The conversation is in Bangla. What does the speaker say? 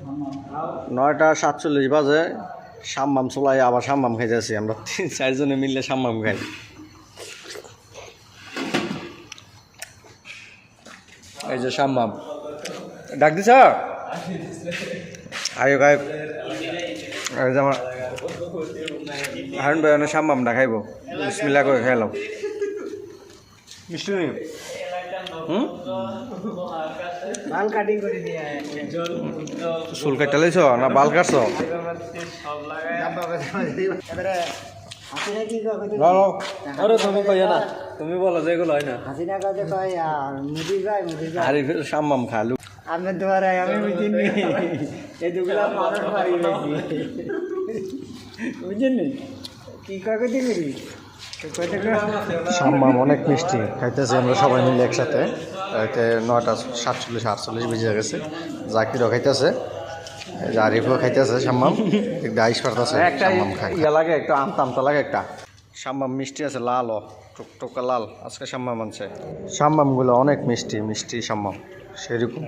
9:47 বাজে সাম্মাম চলাই আবার সাম্মাম খাইতেছি আমরা 3-4 জনে মিলে সাম্মাম খাই। এই যে সাম্মাম ডাক দিছ আয়ো গাই এই যে আমার হারুন ভাই অনেক সাম্মাম ডাকাইব বিসমিল্লাহ করে খাইলাম মিষ্টি নেই বাল কাটিং করে দিয়ে চুল কাটতে লাইছ না বাল কাটছ হাসিনা কি কয় আরে তুমি কইয়া না তুমি বলো যেগুলো হয় না হাসিনা কাজে কয় মুদি ভাই আরে সাম্মাম খালু আপনার দ্বারা আমি বুঝিনি এই দুগুলা মানুষ মারি গেছি বুঝছেন কি কয় কই দিবি সাম্মাম অনেক মিষ্টি খাইতেছি আমরা সবাই মিলে একসাথে এতে 9:47-48 বেজে গেছে জাকিরও খাইতেছে আরিফও খাইতেছে সাম্মাম একটু আইস করতেছে সাম্মাম খাই ইয়া লাগে একটু আমতা লাগে একটা সাম্মাম মিষ্টি আছে লালও টুকটুকা লাল আজকে সাম্মাম আনছে সাম্মামগুলো অনেক মিষ্টি সাম্মাম সেরকম